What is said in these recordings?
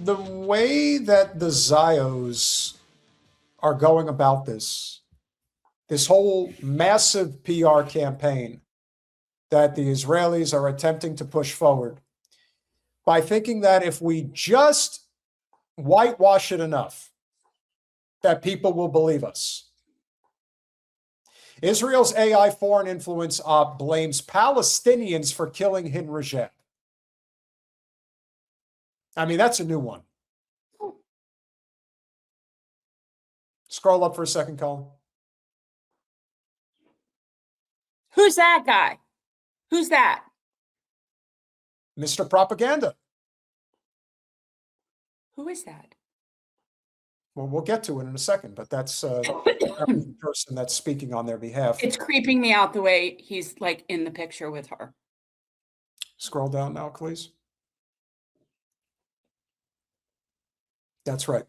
the way that the Zios are going about this whole massive PR campaign that the Israelis are attempting to push forward by thinking that if we just whitewash it enough, that people will believe us. Israel's AI foreign influence op blames Palestinians for killing Hind Rajab. I mean, that's a new one. Scroll up for a second, Colin. Who's that guy? Who's that? Mr. Propaganda. Who is that? Well, we'll get to it in a second, but that's the person that's speaking on their behalf. It's creeping me out the way he's like in the picture with her. Scroll down now, please. That's right.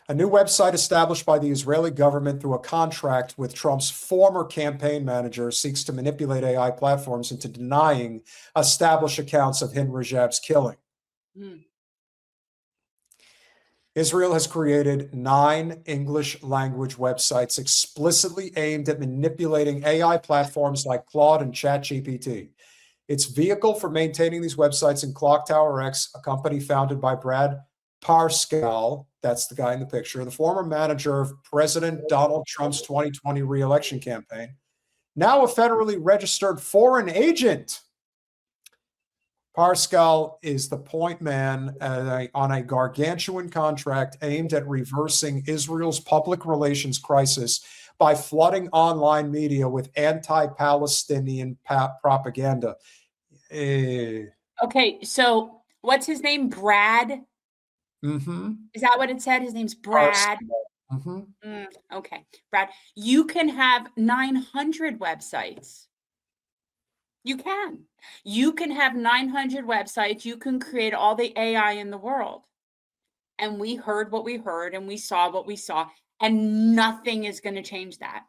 A new website established by the Israeli government through a contract with Trump's former campaign manager seeks to manipulate AI platforms into denying established accounts of Hind Rajab's killing. Israel has created 9 English language websites explicitly aimed at manipulating AI platforms like Claude and ChatGPT. Its vehicle for maintaining these websites in Clocktower X, a company founded by Brad Parscale, that's the guy in the picture, the former manager of President Donald Trump's 2020 re-election campaign, now a federally registered foreign agent. Parscale is the point man on a gargantuan contract aimed at reversing Israel's public relations crisis by flooding online media with anti-Palestinian propaganda. Okay, so what's his name? Brad? Is that what it said? His name's Brad? Okay, Brad. You can have 900 websites. You can. You can have 900 websites. You can create all the AI in the world. And we heard what we heard and we saw what we saw. And nothing is going to change that.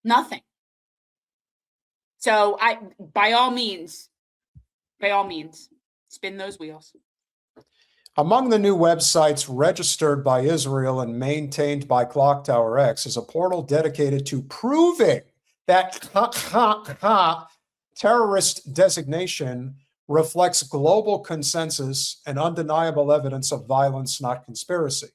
Nothing. So by all means, spin those wheels. Among the new websites registered by Israel and maintained by Clocktower X is a portal dedicated to proving that terrorist designation reflects global consensus and undeniable evidence of violence, not conspiracy.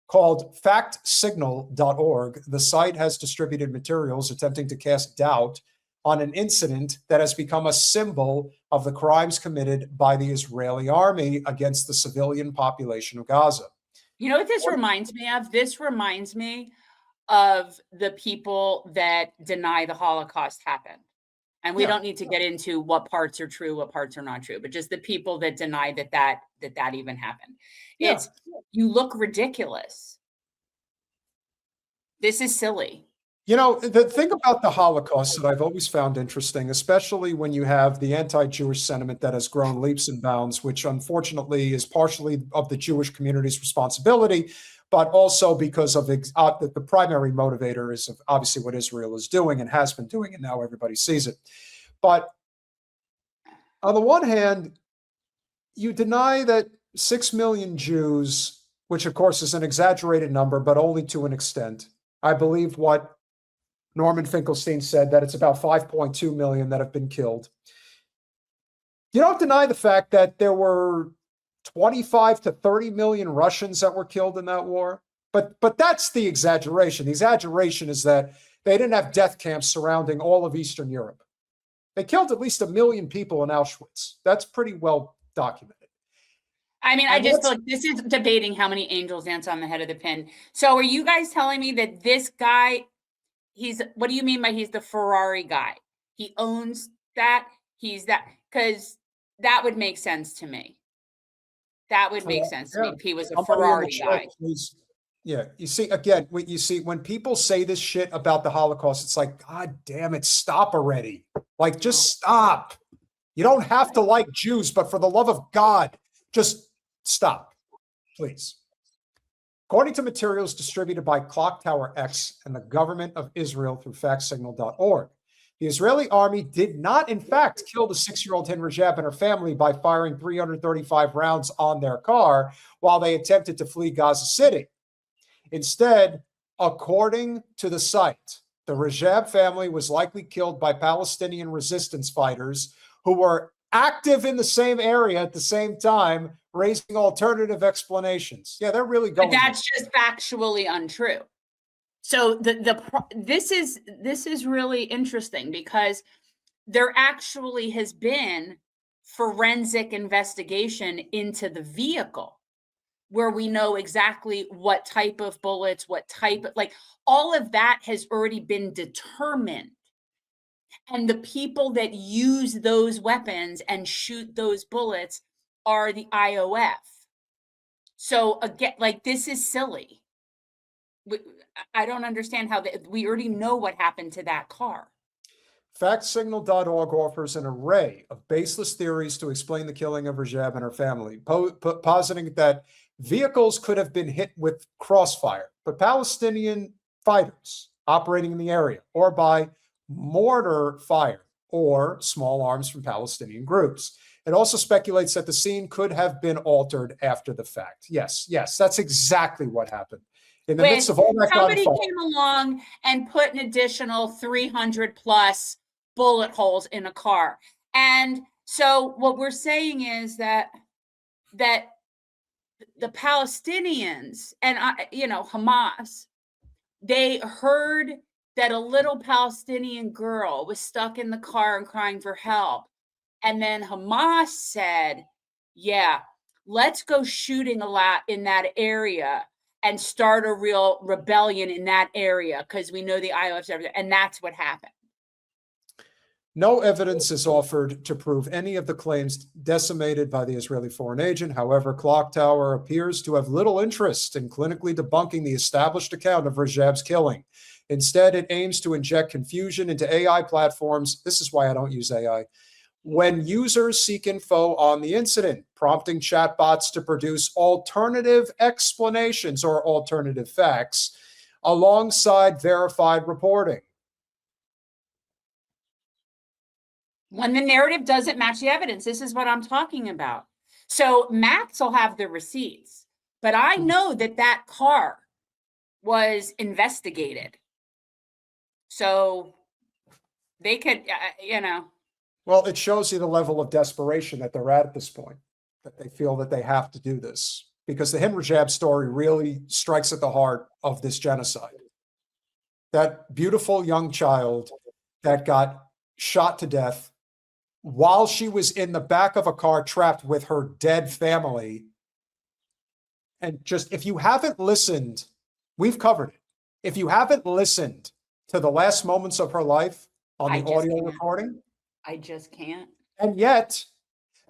Called factsignal.org, the site has distributed materials attempting to cast doubt on an incident that has become a symbol of the crimes committed by the Israeli army against the civilian population of Gaza. You know what this reminds me of? This reminds me of the people that deny the Holocaust happened. And we don't need to get into what parts are true, what parts are not true, but just the people that deny that even happened. It's, you look ridiculous. This is silly. You know, the thing about the Holocaust that I've always found interesting, especially when you have the anti-Jewish sentiment that has grown leaps and bounds, which unfortunately is partially of the Jewish community's responsibility, but also because of the primary motivator is obviously what Israel is doing and has been doing, and now everybody sees it. But on the one hand, you deny that 6 million Jews, which of course is an exaggerated number, but only to an extent. I believe what Norman Finkelstein said, that it's about 5.2 million that have been killed. You don't deny the fact that there were 25 to 30 million Russians that were killed in that war. But that's the exaggeration. The exaggeration is that they didn't have death camps surrounding all of Eastern Europe. They killed at least 1 million people in Auschwitz. That's pretty well documented. I mean, I just feel like this is debating how many angels dance on the head of the pin. So are you guys telling me that this guy, what do you mean by he's the Ferrari guy? He owns that? He's that? Because that would make sense to me. That would make sense to me if he was a Ferrari guy. Yeah, you see, again, when people say this shit about the Holocaust, it's like, God damn it, stop already. Like, just stop. You don't have to like Jews, but for the love of God, just stop, please. According to materials distributed by Clocktower X and the government of Israel through factsignal.org, The Israeli army did not, in fact, kill the 6-year-old Hind Rajab and her family by firing 335 rounds on their car while they attempted to flee Gaza City. Instead, according to the site, the Rajab family was likely killed by Palestinian resistance fighters who were active in the same area at the same time, raising alternative explanations. Yeah, they're really going. But that's just factually untrue. So this is really interesting because there actually has been forensic investigation into the vehicle where we know exactly what type of bullets, what type of, like, all of that has already been determined. And the people that use those weapons and shoot those bullets are the IOF. So again, like, this is silly. I don't understand how we already know what happened to that car. FactSignal.org offers an array of baseless theories to explain the killing of Rajab and her family, positing that vehicles could have been hit with crossfire, but Palestinian fighters operating in the area, or by mortar fire or small arms from Palestinian groups. It also speculates that the scene could have been altered after the fact. Yes, that's exactly what happened. In the midst of all that, somebody came along and put an additional 300 plus bullet holes in a car. And so what we're saying is that the Palestinians and Hamas, they heard that a little Palestinian girl was stuck in the car and crying for help. And then Hamas said, yeah, let's go shooting a lot in that area and start a real rebellion in that area because we know the IOF's everything. And that's what happened. No evidence is offered to prove any of the claims decimated by the Israeli foreign agent. However, Clock Tower appears to have little interest in clinically debunking the established account of Rajab's killing. Instead, it aims to inject confusion into AI platforms. This is why I don't use AI. When users seek info on the incident, prompting chatbots to produce alternative explanations or alternative facts alongside verified reporting. When the narrative doesn't match the evidence, this is what I'm talking about. So Max will have the receipts, but I know that car was investigated. So they could, Well, it shows you the level of desperation that they're at this point, that they feel that they have to do this, because the Hind Rajab story really strikes at the heart of this genocide. That beautiful young child that got shot to death while she was in the back of a car trapped with her dead family. And just, if you haven't listened, we've covered it. If you haven't listened to the last moments of her life on the audio recording, I just can't. And yet,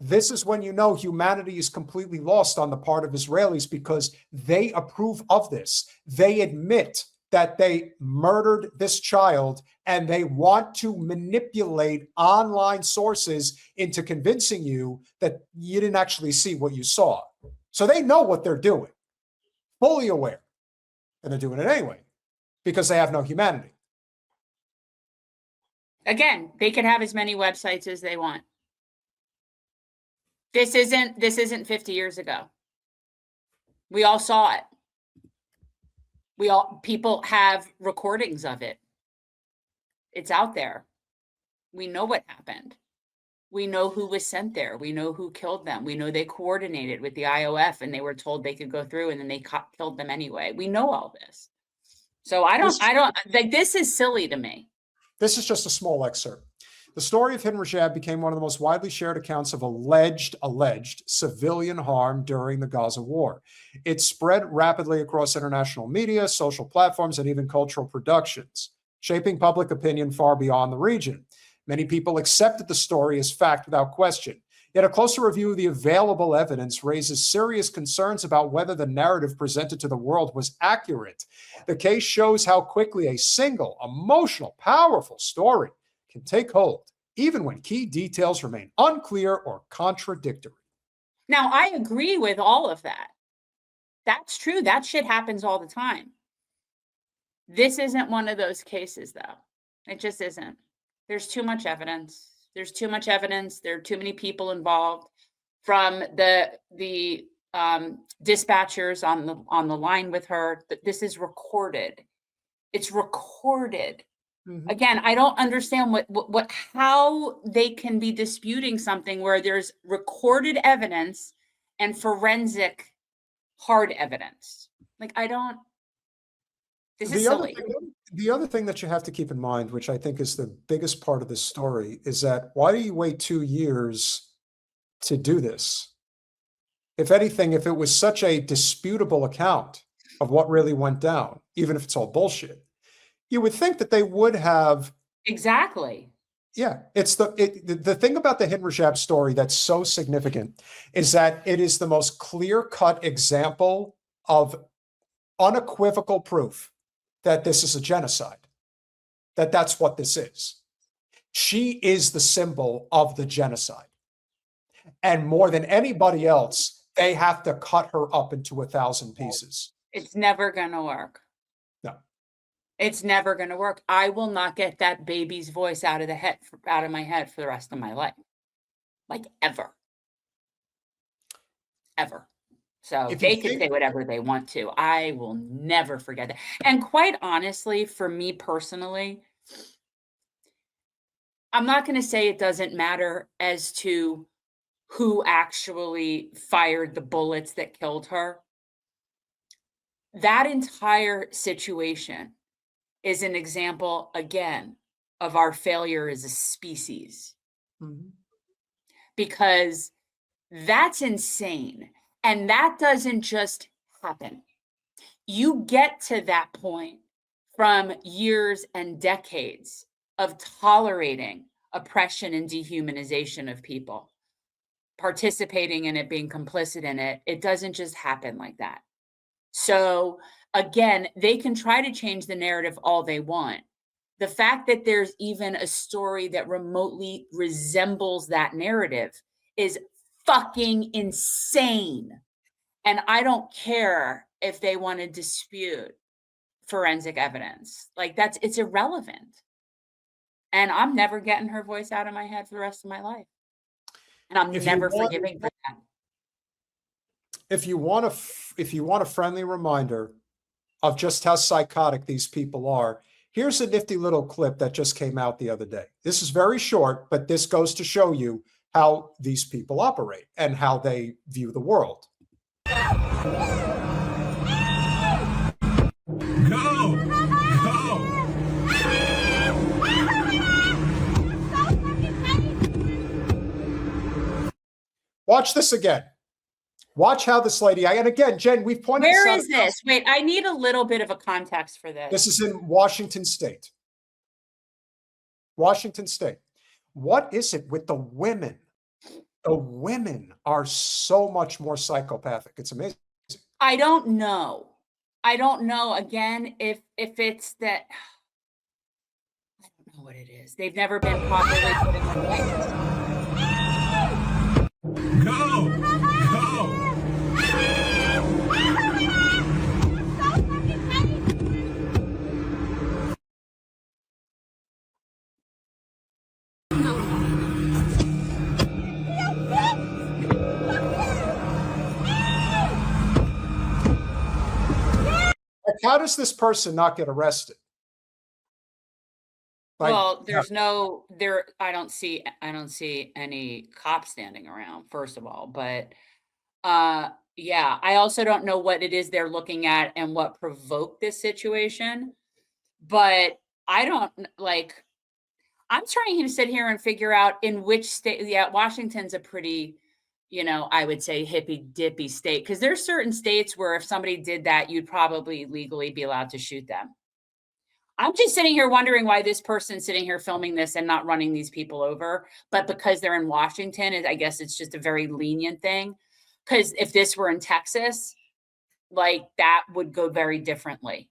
this is when you know humanity is completely lost on the part of Israelis, because they approve of this. They admit that they murdered this child, and they want to manipulate online sources into convincing you that you didn't actually see what you saw. So they know what they're doing, fully aware, and they're doing it anyway because they have no humanity. Again, they can have as many websites as they want. This isn't 50 years ago. We all saw it. People have recordings of it. It's out there. We know what happened. We know who was sent there. We know who killed them. We know they coordinated with the IOF and they were told they could go through, and then they killed them anyway. We know all this. So I don't like, this is silly to me. This is just a small excerpt. The story of Hind Rajab became one of the most widely shared accounts of alleged civilian harm during the Gaza war. It spread rapidly across international media, social platforms, and even cultural productions, shaping public opinion far beyond the region. Many people accepted the story as fact without question. Yet a closer review of the available evidence raises serious concerns about whether the narrative presented to the world was accurate. The case shows how quickly a single, emotional, powerful story can take hold, even when key details remain unclear or contradictory. Now, I agree with all of that. That's true. That shit happens all the time. This isn't one of those cases, though. It just isn't. There's too much evidence. There's too much evidence. There are too many people involved, from the dispatchers on the line with her. This is recorded. It's recorded. Mhm. Again, I don't understand how they can be disputing something where there's recorded evidence and forensic hard evidence. Like, I don't. This is silly. The other thing that you have to keep in mind, which I think is the biggest part of this story, is that why do you wait 2 years to do this? If anything, if it was such a disputable account of what really went down, even if it's all bullshit, you would think that they would have. Exactly. Yeah, it's the thing about the Hind Rajab story that's so significant is that it is the most clear-cut example of unequivocal proof that this is a genocide, that's what this is. She is the symbol of the genocide. And more than anybody else, they have to cut her up into 1,000 pieces. It's never going to work. No. It's never going to work. I will not get that baby's voice out of my head for the rest of my life. Like, ever. Ever. So they can say whatever they want to. I will never forget that. And quite honestly, for me personally, I'm not going to say it doesn't matter as to who actually fired the bullets that killed her. That entire situation is an example, again, of our failure as a species. Mm-hmm. Because that's insane. And that doesn't just happen. You get to that point from years and decades of tolerating oppression and dehumanization of people, participating in it, being complicit in it. It doesn't just happen like that. So again, they can try to change the narrative all they want. The fact that there's even a story that remotely resembles that narrative is fucking insane. And I don't care if they want to dispute forensic evidence. Like, it's irrelevant. And I'm never getting her voice out of my head for the rest of my life. And I'm never forgiving for that. If you want a friendly reminder of just how psychotic these people are, here's a nifty little clip that just came out the other day. This is very short, but this goes to show you how these people operate and how they view the world. Go! Watch this again. Watch how this lady, and again, Jen, we've pointed Where this out. is this? Wait, I need a little bit of a context for this. This is in Washington State. Washington State. What is it with the women? The women are so much more psychopathic. It's amazing. I don't know. I don't know, again, if it's that. I don't know what it is. They've never been properly put in the place. Go! Like, how does this person not get arrested? Like, Well, I don't see any cops standing around, first of all, but yeah, I also don't know what it is they're looking at and what provoked this situation. But I don't I'm trying to sit here and figure out in which state. Yeah, Washington's a pretty, I would say hippy dippy state, because there's certain states where if somebody did that, you'd probably legally be allowed to shoot them. I'm just sitting here wondering why this person's sitting here filming this and not running these people over. But because they're in Washington, I guess it's just a very lenient thing. Because if this were in Texas, like, that would go very differently.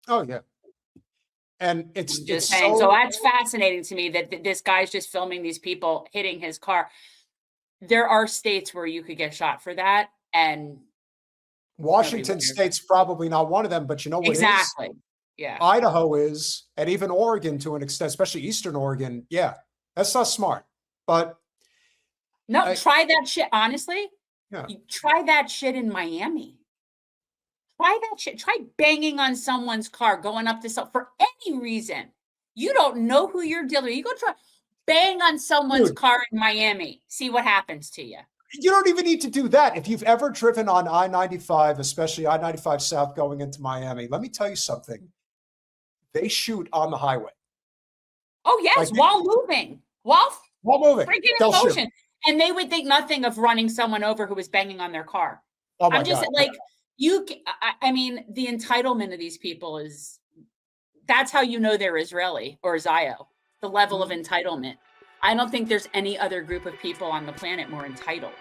oh yeah. And it's Just saying. So that's fascinating to me that this guy's just filming these people hitting his car. There are states where you could get shot for that. And Washington State's probably not one of them, but you know what exactly. Yeah. Idaho is, and even Oregon to an extent, especially Eastern Oregon. Yeah, that's not smart. But no, try that shit. Honestly, yeah, try that shit in Miami. Try that shit. Try banging on someone's car, going up to for any reason. You don't know who you're dealing with. You go try bang on someone's car in Miami. See what happens to you. You don't even need to do that. If you've ever driven on I-95, especially I-95 South going into Miami, let me tell you something. They shoot on the highway. Oh, yes, like while moving. While moving. Freaking in motion. Shoot. And they would think nothing of running someone over who was banging on their car. Oh my I'm just God. like, I mean, the entitlement of these people that's how you know they're Israeli or Zio, the level of entitlement. I don't think there's any other group of people on the planet more entitled.